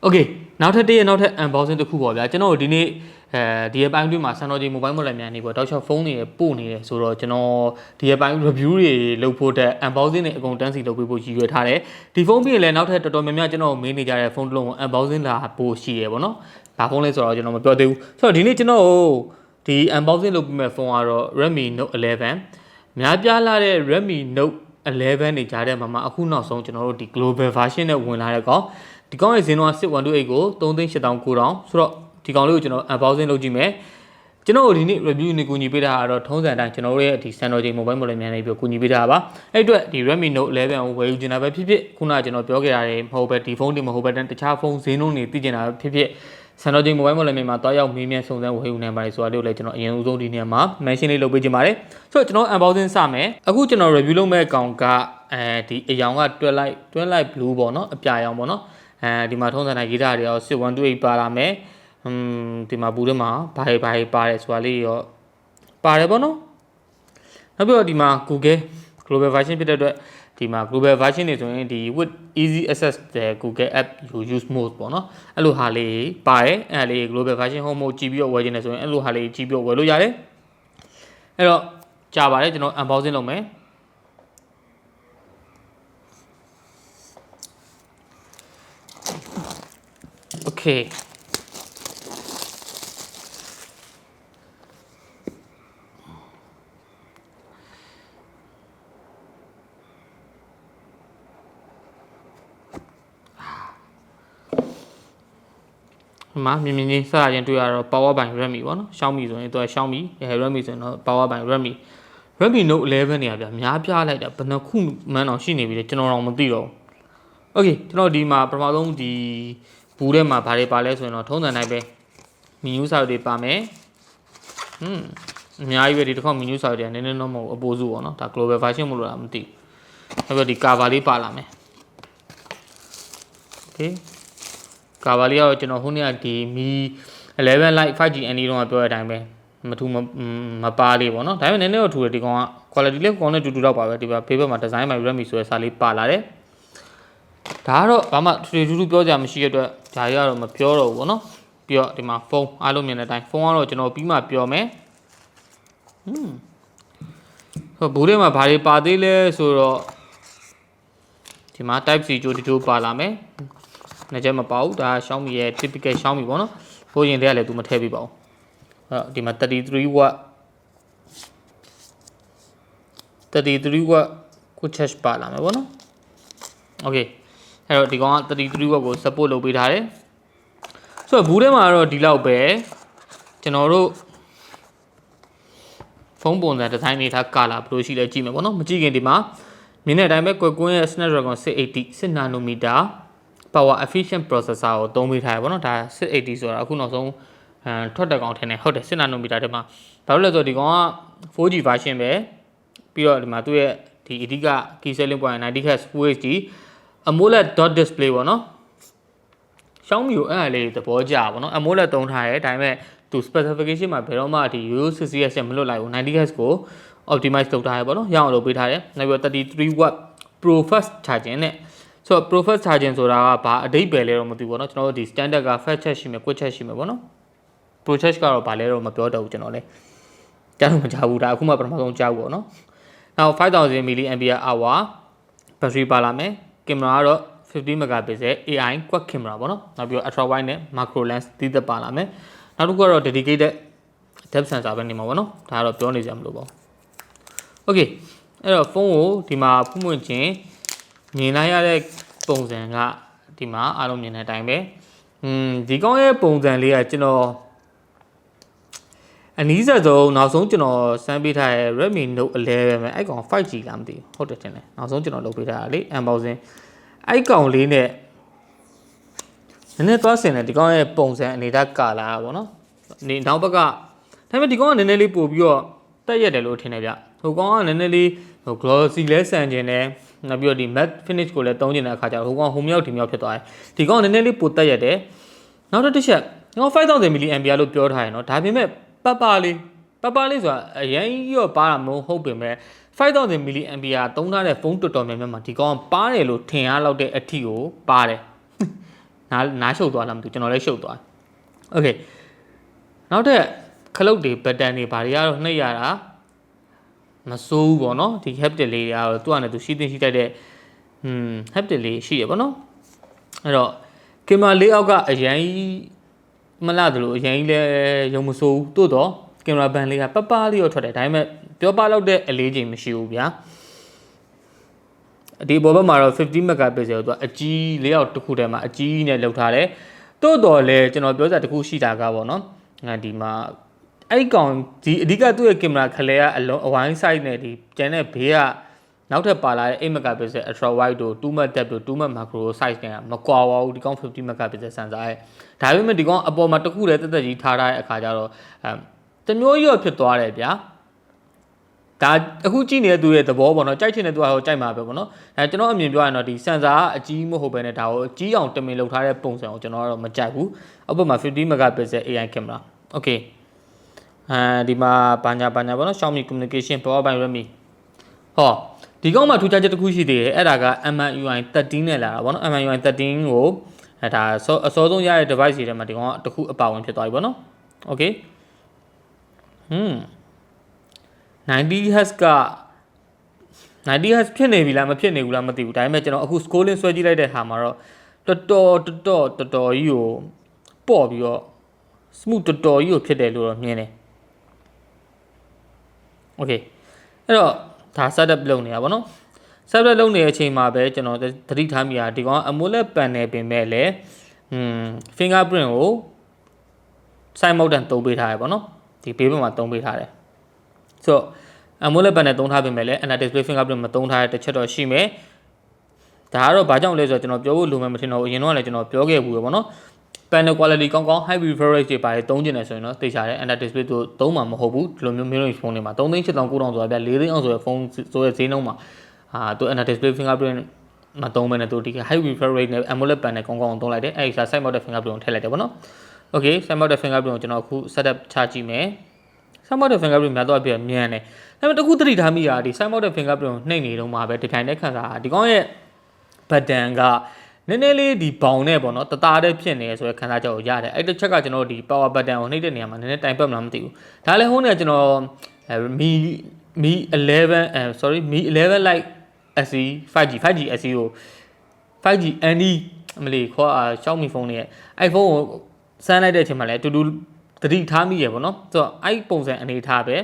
Okay နောက်ထပ်တည့်ရနောက်ထပ် unboxing တစ်ခုပေါ့ဗျာကျွန်တော်ဒီနေ့ဒီအပိုင်းတွင်းမှာစံတော်ကြီး mobile model များနေပေါ့တောက်ချောက်ဖုန်းတွေပို့နေတယ်ဆိုတော့ကျွန်တော်ဒီအပိုင်း review တွေလုပ်ဖို့တဲ့ unboxing တွေအကုန်တန်းစီလုပ်ပေးဖို့ရည်ရွယ်ထားတယ်ဒီဖုန်းပြီးရင်လည်းနောက်ထပ်တော်တော်များများကျွန်တော်မေးနေကြတဲ့ဖုန်းတစ်လုံးကို unboxing လာဖို့ရှိရပေါ့နော်ဘာဖုန်းလဲဆိုတော့ကျွန်တော်မပြောသေးဘူးဆိုတော့ဒီနေ့ကျွန်တော်ဒီ unboxing လုပ်ပြီးမဲ့ဖုန်းကတော့ Redmi Note 11များပြားလာတဲ့ Redmi Note 11နေကြတဲ့မှာအခုနောက်ဆုံးကျွန်တော်တို့ဒီ global version နဲ့ဝင်လာတဲ့ကောင်ဒီကောင်ရဲ့ဈေးနှုန်းက6128ကို3,8900ဆိုတော့ဒီကောင်လေးကိုကျွန်တော် unboxing လုပ်ကြည့်မယ်ကျွန်တော်ဒီနေ့ review နေကူညီပေးတာကတော့ထုံးစံတိုင်းကျွန်တော်တို့ရဲ့ဒီစံတော်ချိန် mobile model များနေပြီးကူညီပေးတာပါအဲ့အတွက်ဒီ Redmi Note 11ကိုဝယ်ယူချင်တာပဲဖြစ်ဖြစ်ခုနကကျွန်တော်ပြောခဲ့ရတယ်မဟုတ်ပဲဒီဖုန်းတွေမဟုတ်ပဲတခြားဖုန်းဈေးနှုန်းတွေသိကျင်တာဖြစ်ဖြစ်စံတော်ချိန် mobile model မှာတွားရောက်မေးမြန်းစုံစမ်းဝယ်ယူနိုင်ပါတယ်ဆိုတာလေးကိုလည်းကျွန်တော်အရင်ဆုံးဒီနေရာမှာ mention လေးလုပ်ပေးချင်ပါတယ်ဆိုတော့ကျွန်တော် unboxing စမယ်အခုကျွန်တော် review လုပ်မဲ့အကောင်ကဒီအယောင်က twin light blue ပေါ့နော်အပြာရောင်ပေါ့နော်ဒီမှာထုံးစံတိုင်းရေးထားတယ်ရော6128ပါလာမယ်ဒီမှာဘူးထဲမှာဘာပါတယ်ဆိုတာလေးရောပါတယ်ပေါ့နော်နောက်ပြီးတော့ဒီမှာ Google global version ဖြစ်တဲ့အတွက်ဒီမှာ global version တွေဆိုရင်ဒီ with easy access တဲ့ Google app you use most ပေါ့နော်အဲ့လိုဟာလေးပါတယ်အဲ့လေး global version home mode ကြည့်ပြီးတော့ဝယ်ခြင်းနဲ့ဆိုရင်အဲ့လိုဟာလေးကြည့်ပြီးတော့ဝယ်လို့ရတယ်အဲ့တော့ကြာပါတယ်ကျွန်တော် unboxing လုပ်မယ်Okayမှာမြင်မြင်ချင်းစရချင်းတွေ့ရတော့ power by Redmi ပေါ့နော် Xiaomi ဆိုရင်သူက Xiaomi Redmi ဆိုရင်တော့ power by Redmi Note 11နေရဗျာများပြားလိုက်တာဘယ်နှခုမှန်းအောင်ရှိနေပြီလေကျွန်တော်တော့မသိတော့ဘူး Okay ကျွန်တော်ဒီမှာပထမဆုံးဒီဘူးထဲမှာဘာတွေပါလဲဆိုရင်တော့ထုံးစံတိုင်းပဲ menu စာတွေပါမယ်အများကြီးပဲဒီတစ်ခေါက် menu စာတွေကနည်းနည်းတော့မဟုတ်အပိုးစုပေါ့နော်ဒါ global version မလို့လားမသိဘူးနောက်ပြီးဒီ cover လေးပါလာမယ် Okay cover လေးကတော့ကျွန်တော်ခုနေ့ကဒီMi 11 Lite 5G NE တော့ပြောတဲ့အတိုင်းပဲမထူမပါလေးပေါ့နော်ဒါပေမဲ့နည်းနည်းတော့ထူတယ်ဒီကောင်က quality လေးကောင်နဲ့တူတူတော့ပါပဲဒီဘေးဘက်မှာ design by Redmi ဆိုတဲ့စာလေးပါလာတယ်ဒါကတော့ဘာမှထူထူပြောကြမရှိတဲ့အတွက်ဒါကြီးကတော့မပြောတော့ဘူးပေါ့နော်ပြီးတော့ဒီမှာဖုန်းအားလုံးမြင်တဲ့အတိုင်းဖုန်းကတော့ကျွန်တော်ပြီးမှပြောမယ်ဟိုဘူးထဲမှာဘာတွေပါသေးလဲဆိုတော့ဒီမှာ type C ကြိုးတချို့ပါလာမယ်နှစ်ချက်မပါဘူးဒါ Xiaomi ရဲ့ typical Xiaomi ပေါ့နော်ဟိုရင်တည်းကလည်းသူမထည့်ပေးပါဘူးအဲ့ဒီမှာ33W quick charge ပါလာမယ်ပေါ့နော် Okay အဲ့တော့ဒီကောင်က 33W ကို support လုပ်ပေးထားတယ်ဆိုတော့ဘူးထဲမှာတော့ဒီလောက်ပဲကျွန်တော်တို့ဖုန်းပုံစံဒီဇိုင်းတွေထားကာလာဘယ်လိုရှိလဲကြည့်မယ်ပေါ့နော်မကြည့်ခင်ဒီမှာမြင်တဲ့အတိုင်းပဲကွယ်ကွင်းရဲ့ Snapdragon 680 nanometer power efficient processor ကိုသုံးပေးထားရပေါ့နော်ဒါ680ဆိုတာအခုနောက်ဆုံးထွက်တဲ့ကောင်ထင်တယ်ဟုတ်တယ်6 nanometer ထဲမှာဘာလို့လဲဆိုတော့ဒီကောင်က 4G version ပဲပြီးတော့ဒီမှာသူ့ရဲ့ဒီအဓိက key selling point 90Hz Full HD AMOLED dot display ပေါ့နော် Xiaomi ကိုအဲ့အလေးသဘောကျပါပေါ့နော် AMOLED သုံးထားရဲဒါပေမဲ့သူ specification မှာဘယ်တော့မှဒီရိုးရိုး 6Hz မလွတ်လိုက်ဘူး 90Hz ကို optimize လုပ်ထားရဲပေါ့နော်ရအောင်လုပ်ပေးထားတယ်နောက်ပြီးတော့ 33W Pro fast charging နဲ့ဆိုတော့ Pro fast charging ဆိုတာကဘာအဓိပ္ပာယ်လဲတော့မသိဘူးပေါ့နော်ကျွန်တော်တို့ဒီ standard က fast charge ရှိမယ် quick charge ရှိမယ်ပေါ့နော် Pro charge ကတော့ဘာလဲတော့မပြောတော့ဘူးကျွန်တော်လည်းကြားလို့မကြားဘူးဒါအခုမှပထမဆုံးကြားဘူးပေါ့နော်နောက် 5000 mAh battery ပါလာမယ်ကင်မရာကတော့50 megapixel AI quad camera ပေါ့နော်နောက်ပြီးတော့ ultra wide နဲ့ macro lens သီးသန့်ပါလာမယ်နောက်တစ်ခုကတော့ dedicated depth sensor ပဲနေမှာပေါ့နော်ဒါကတော့ပြောနေကြမလို့ပေါ့ Okay အဲ့တော့ဖုန်းကိုဒီမှာဖွင့်ချင်းမြင်လိုက်ရတဲ့ပုံစံကဒီမှာအားလုံးမြင်တဲ့အတိုင်းပဲဒီကောင်းရဲ့ပုံစံလေးကကျွန်တော်အနည်းဆက်ဆုံးနောက်ဆုံးကျွန်တော်စမ်းပေးထားတဲ့ Redmi Note 11ပဲအဲ့ကောင် 5G လားမသိဘူးဟုတ်တယ်တင်တယ်နောက်ဆုံးကျွန်တော်လုပ်ပေးထားတာလေ unboxing အဲ့ကောင်လေးနဲ့နည်းနည်းသွားဆင်တယ်ဒီကောင်ရဲ့ပုံစံအနေနဲ့ကာလာပေါ့နော်နေနောက်ဘက်ကဒါပေမဲ့ဒီကောင်ကနည်းနည်းလေးပို့ပြီးတော့တက်ရက်တယ်လို့ထင်တယ်ဗျဟိုကောင်ကနည်းနည်းလေးဟို glossy လဲဆန်ကျင်တယ်နောက်ပြီးတော့ဒီ matte finish ကိုလည်းသုံးကျင်တဲ့အခါကျတော့ဟိုကောင်ဟိုမြောက်ဒီမြောက်ဖြစ်သွားတယ်ဒီကောင်ကနည်းနည်းလေးပို့တက်ရက်တယ်နောက်တစ်ချက်ဒီကောင် 5000 mAh လို့ပြောထားရင်เนาะဒါပေမဲ့ပပလေးဆိုတာအရင်ကြီးတော့ပါတာမဟုတ်ပေမဲ့5000 mAh သုံးထားတဲ့ဖုန်းတော်တော်များများမှာဒီကောင်ပါတယ်လို့ထင်ရလောက်တဲ့အထီကိုပါတယ် နားရှုပ်သွားလားမသိဘူးကျွန်တော်လည်းရှုပ်သွားโอเคနောက်တဲ့ခလုတ်တွေဘတ်တန်တွေဘာတွေကတော့နှိပ်ရတာမစိုးဘူးပေါ့နော်ဒီ haptic လေးတွေကတော့သူ့အနေနဲ့သူရှိသိရှိတတ်တဲ့haptic လေးရှိရပေါ့နော်အဲ့တော့ကင်မရာလေးအောက်ကအရင်မလာသလိုအရင်လည်းရုံမစိုးဘူးတိုးတော့ကင်မရာဘန်လေးကပပလေးရောထွက်တယ်ဒါပေမဲ့ပြောပလောက်တဲ့အလေးချိန်မရှိဘူးဗျာဒီဘောဘက်မှာတော့50 megapixel သူကအကြီးလေးအောက်တစ်ခုတည်းမှာအကြီးနဲ့လောက်ထားတယ်တိုးတော့လေကျွန်တော်ပြောစရာတစ်ခုရှိတာကပေါ့နော်ဒီမှာအဲ့ကောင်ဒီအဓိကသူ့ရဲ့ကင်မရာခလဲကအလုံးအဝိုင်း size နဲ့ဒီကျန်တဲ့ဘေးကနောက်ထပ်ပါလာတဲ့8 megapixel ultra wide တို့2 meg depth တို့2 meg macro size နဲ့မကွာပါဘူးဒီကောင်50 megapixel sensor ရဲ့ဒါပေမဲ့ဒီကောင်အပေါ်မှာတစ်ခုတည်းတက်တက်ကြီးထားထားတဲ့အခါကျတော့တမျိုးရော့ဖြစ်သွားတယ်ဗျာဒါအခုကြည့်နေတဲ့သူရဲ့သဘောပေါ့နော်ကြိုက်ချင်တဲ့သူကဟိုကြိုက်မှာပဲပေါ့နော်ကျွန်တော်အမြင်ပြောရင်တော့ဒီ sensor ကအကြီးမဟုတ်ဘဲနဲ့ဒါကိုအကြီးအောင်တမင်လုပ်ထားတဲ့ပုံစံကိုကျွန်တော်ကတော့မကြိုက်ဘူးအောက်ဘက်မှာ50 megapixel AI camera okay ဒီမှာဘာညာပေါ့နော် Xiaomi communication power by Redmi ဟောဒီကောင်မှာထူးခြားချက်တစ်ခုရှိသေးတယ်အဲ့ဒါက MMUI 13နဲ့လာတာပေါ့နော် MMUI 13ကိုဒါအစောဆုံးရတဲ့ device တွေထဲမှာဒီကောင်ကတစ်ခုအပါဝင်ဖြစ်သွားပြီပေါ့နော် okay 90Hz က 90Hz ဖြစ်နေပြီလားမဖြစ်နေဘူးလားမသိဘူးဒါပေမဲ့ကျွန်တော်အခု scrolling ဆွဲကြည့်လိုက်တဲ့ဟာမှာတော့တော်ကြီးကိုပေါ့ပြီးတော့ smooth တော်ကြီးကိုဖြစ်တယ်လို့တော့မြင်တယ် okay အဲ့တော့ဒါ setup လုပ်နေတာပေါ့နော် setup လုပ်နေတဲ့အချိန်မှာပဲကျွန်တော်သတိထားမိတာဒီကောင် AMOLED panel ပင်မဲ့လေfingerprint ကို side mount သုံးပေးထားရပေါ့နော်ဒီဘေးဘက်မှာသုံးပေးထားတယ်ဆိုတော့ AMOLED panel သုံးထားပင်မဲ့လေ Ana display fingerprint မသုံးထားတဲ့တစ်ချက်တော့ရှိမယ်ဒါကတော့ဘာကြောင့်လဲဆိုတော့ကျွန်တော်ပြောဖို့လိုမှမထင်တော့အရင်တော့လည်းကျွန်တော်ပြောခဲ့ဘူးပေါ့နော် panel quality ကောင်းကောင်း high refresh rate တွေပါတယ်သုံးကျင်တယ်ဆိုရင်တော့သိချတယ် Ana display တို့သုံးမှာမဟုတ်ဘူးဒီလိုမျိုးမျိုးဖုန်းတွေမှာ3,7900ဆိုတာဗျ4,000အောင်ဆိုရယ်ဖုန်းဆိုရယ်ဈေးနှုန်းမှာသူ Ana display fingerprint မသုံးဘဲနဲ့သူဒီ high refresh rate နဲ့ AMOLED panel ကောင်းကောင်းသုံးလိုက်တယ်အဲ့ဒီ side mounted fingerprint ကိုထည့်လိုက်တယ်ပေါ့နော် okay side mounted fingerprint ကိုကျွန်တော်အခု setup ချကြည့်မယ် side mounted fingerprint များတော့အပြည့်မြန်တယ်ဒါပေမဲ့တခုသတိထားမိတာဒီ side mounted fingerprint ကိုနှိပ်နေတော့မှာပဲဒီခိုင်တဲ့ခန့်စားဒီကောင်ရဲ့ button ကနည်းနည်းလေးဒီဘောင်နဲ့ပေါ့နော်တသားတည်းဖြစ်နေဆိုတဲ့ခန်းစားချက်ကိုရတယ်အဲ့တစ်ချက်ကကျွန်တော်ဒီ power button ကိုနှိပ်တဲ့နေရာမှာနည်းနည်းတိုင်ပတ်မလားမသိဘူးဒါလည်းဟိုးနေကျွန်တော်Mi 11 sorry Mi 11 Lite SE 5G SE ကို 5G NE အမလီခေါ်Xiaomi ဖုန်းရဲ့ iPhone ကိုစမ်းလိုက်တဲ့အချိန်မှာလည်းအတူတူသတိထားမိရပေါ့နော်ဆိုတော့အဲ့ပုံစံအနေထားပဲ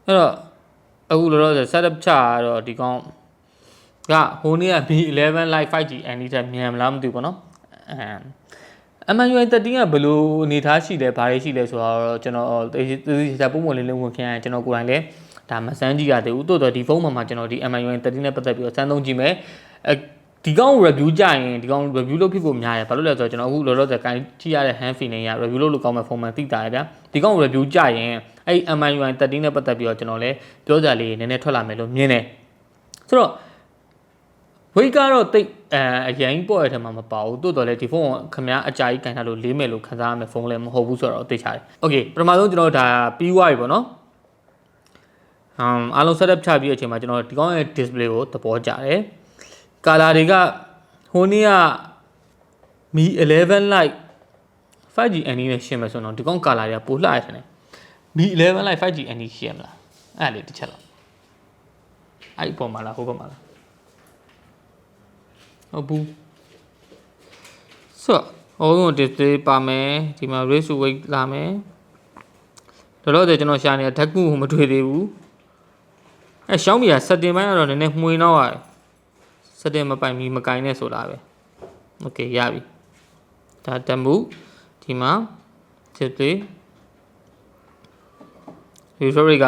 အဲ့တော့အခုလောလောဆယ် setup ချတော့ဒီကောင်ကဟိုနေ့က Mi 11 Lite 5G NE တက်မြန်မလားမသိဘူးပေါ့နော်MMUI 13ကဘယ်လိုအနေထားရှိလဲဘာတွေရှိလဲဆိုတော့ကျွန်တော်သေပုံမလေးလုံးဝင်ခင်ရကျွန်တော်ကိုယ်တိုင်လည်းဒါမစမ်းကြည့်ရသေးဘူးတိုးတော့ဒီဖုန်းမှာကျွန်တော်ဒီ MMUI 13နဲ့ပတ်သက်ပြီးတော့စမ်းသုံးကြည့်မယ်ဒီကောင် review ကြရင်ဒီကောင် review လုပ်ဖြစ်ဖို့များတယ်ဘာလို့လဲဆိုတော့ကျွန်တော်အခုလောလောဆယ်ကိုင်းကြည့်ရတဲ့ hand feeling ရ review လုပ်လို့ကောင်းမဲ့ဖုန်းမှသိတာရဗျာဒီကောင် review ကြရင်အဲ့ MMUI 13နဲ့ပတ်သက်ပြီးတော့ကျွန်တော်လည်းပြောကြလေးနည်းနည်းထွက်လာမယ်လို့မြင်တယ်ဆိုတော့ဝိတ်ကတော့တိတ်အရင်ပေါ့ရတဲ့မှာမပါဘူးတိုးတော်လည်းဒီဖုန်းကခင်ဗျားအကြာကြီးကန်ထားလို့လေးမယ်လို့ခန်းစားရမယ်ဖုန်းလည်းမဟုတ်ဘူးဆိုတော့သိချတယ်โอเคပထမဆုံးကျွန်တော်ဒါပြီးွားပြီပေါ့နော်အားလုံး setup ချပြီးတဲ့အချိန်မှာကျွန်တော်ဒီကောင်ရဲ့ display ကိုသဘောကျတယ် color တွေကဟိုနေ့က Mi 11 Lite 5G NE နဲ့ရှင်းမယ်ဆိုတော့ဒီကောင် color တွေကပိုလှရတယ် Mi 11 Lite 5G NE ရှင်းမလားအဲ့လေတစ်ချက်လောက်အဲ့ပေါ်မှာလားဟိုဘက်မှာလားဟုတ်ဘူးဆိုတော့ display ပါမယ်ဒီမှာ raise to weight လာမယ်တော်တော်ကျွန်တော်ရှာနေတာဓာတ်ကူမတွေ့သေးဘူးအဲ Xiaomi က setting ပိုင်းကတော့နည်းနည်းမှွေတော့ရတယ် setting မပိုင်မီမကိုင်းနဲ့ဆိုတာပဲ okay ရပြီဒါတက်မှုဒီမှာ display refresh rate က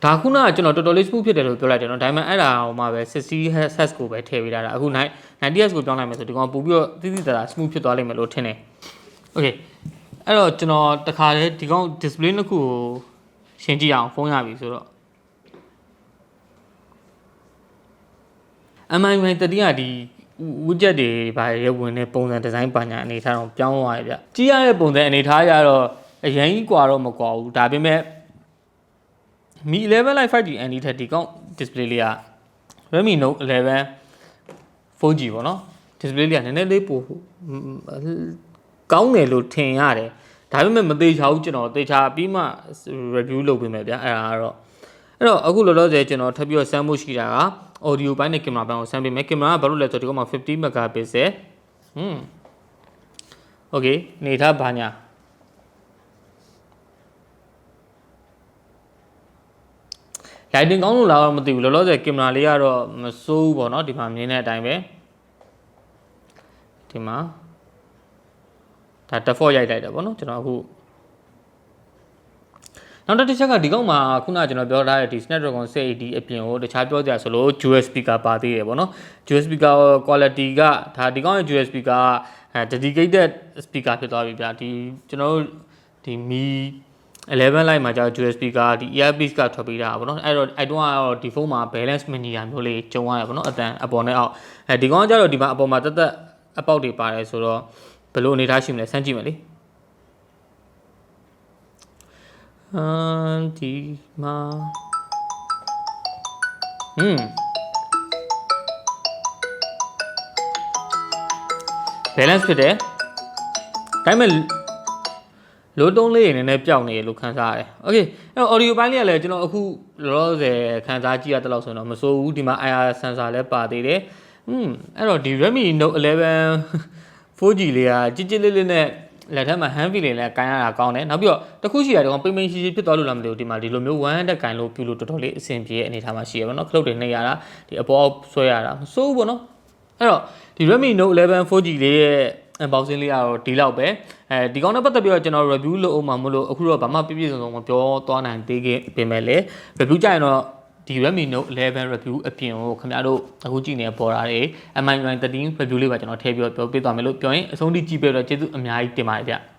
ဒါခုနကကျွန်တော်တော်တော်လေး smooth ဖြစ်တယ်လို့ပြောလိုက်တယ်နော်ဒါပေမဲ့အဲ့ဒါဟိုမှာပဲ60Hz ကိုပဲထည့်ပေးတာအခု 90Hz ကိုပြောင်းလိုက်မယ်ဆိုဒီကောင်ပို့ပြီးတော့တိတိတသာ smooth ဖြစ်သွားလိမ့်မယ်လို့ထင်တယ် okay အဲ့တော့ကျွန်တော်တခါတည်းဒီကောင် display နှစ်ခုကိုရှင်းကြည့်အောင်ဖုန်းရပြီဆိုတော့ MMUI 13ကဒီ widget တွေဘာတွေဝင်နေပုံစံဒီဇိုင်းပါညာအနေထားတော့ပြောင်းသွားရပြကြည့်ရတဲ့ပုံစံအနေထားရတော့အရင်ကြီးกว่าတော့မကွာဘူးဒါပေမဲ့ Mi 11 Lite 5G NE ထက်ဒီကောင် display လေးက Redmi Note 11 4G ပေါ့နော် display လေးကနည်းနည်းလေးပိုကောင်းတယ်လို့ထင်ရတယ်ဒါပေမဲ့မသေးချာဘူးကျွန်တော်သေချာပြီးမှ review လုပ်ပေးမယ်ဗျာအဲ့တော့အခုလောလောဆယ်ကျွန်တော်ထပ်ပြီးတော့ဆမ်းမှုရှိတာက audio ဘိုင်းနဲ့ကင်မရာဘိုင်းကိုဆမ်းပေးမယ်ကင်မရာကဘာလို့လဲဆိုတော့ဒီကောင်မှာ50 megapixel okay နေထားဘာညာlighting ကောင်းလို့လားတော့မသိဘူးလောလောဆယ်ကင်မရာလေးကတော့မစိုးဘူးပေါ့နော်ဒီမှာမြင်တဲ့အတိုင်းပဲဒီမှာဒါ default ရိုက်လိုက်တာပေါ့နော်ကျွန်တော်အခုနောက်တစ်ချက်ကဒီကောင်မှာခုနကကျွန်တော်ပြောထားတဲ့ဒီ Snapdragon 680အပြင်ကိုတခြားပြောကြဆိုလို့ dual speaker ပါသေးတယ်ပေါ့နော် dual speaker quality ကဒါဒီကောင်ရဲ့ dual speaker ကdedicated speaker ဖြစ်သွားပြီဗျာဒီကျွန်တော်တို့ဒီ Mi 11 Lite မှာကြာ dual speaker ဒီ earpiece ကထွက်ပေးတာပေါ့နော်အဲ့တော့ကတော့ဒီဖုန်းမှာ balance မညီတာမျိုးလေးကြုံရတယ်ပေါ့နော်အတန်အပေါ်နဲ့အောက်ဒီကောင်ကကျတော့ဒီမှာအပေါ်မှာတက်အပေါက်တွေပါတယ်ဆိုတော့ဘယ်လိုအနေထားရှိမလဲစမ်းကြည့်မယ်လေဒီမှာbalance ဖြစ်တယ်ဒါပေမဲ့လိုတုံးလေးနည်းနည်းပျောက်နေလို့ခန်းစားရတယ်။ Okay အဲ့တော့ audio ဘိုင်းလေးကလည်းကျွန်တော်အခုလောလောဆယ်ခန်းစားကြည့်ရတဲ့လောက်ဆိုတော့မစိုးဘူးဒီမှာ IR sensor လည်းပါသေးတယ်။အဲ့တော့ဒီ Redmi Note 11 4G လေးကကြည်ကြည်လေးလေးနဲ့လက်ထက်မှာ hand feel လေးလည်းကိုင်းရတာကောင်းတယ်။နောက်ပြီးတော့တခုရှိရတယ်ကောင်ပိမ့်ရှိဖြစ်သွားလို့လားမသိဘူးဒီမှာဒီလိုမျိုး one hand တက်ကိုင်းလို့ပြုလို့တော်တော်လေးအဆင်ပြေတဲ့အနေထားမှာရှိရပါတော့။ခလုတ်တွေနှိပ်ရတာဒီအပေါ်ဆွဲရတာမစိုးဘူးပေါ့နော်။အဲ့တော့ဒီ Redmi Note 11 4G လေးရဲ့ unboxing လေးကတော့ဒီလောက်ပဲဒီကောင်နဲ့ပတ်သက်ပြီးတော့ကျွန်တော် review လုပ်အောင်မှာမလို့အခုတော့ဘာမှပြည့်စုံစုံမပြောသွားနိုင်သေးခင်ပြင်မဲ့လေ review ကြရင်တော့ဒီ Redmi Note 11 review အပြင်ကိုခင်ဗျားတို့အခုကြည့်နေပေါ်တာတွေ MI13 review လေးပါကျွန်တော်ထည့်ပြီးတော့ပြောပြသွားမယ်လို့ပြောရင်အဆုံးထိကြည့်ပြတော့ကျေးဇူးအများကြီးတင်ပါတယ်ဗျ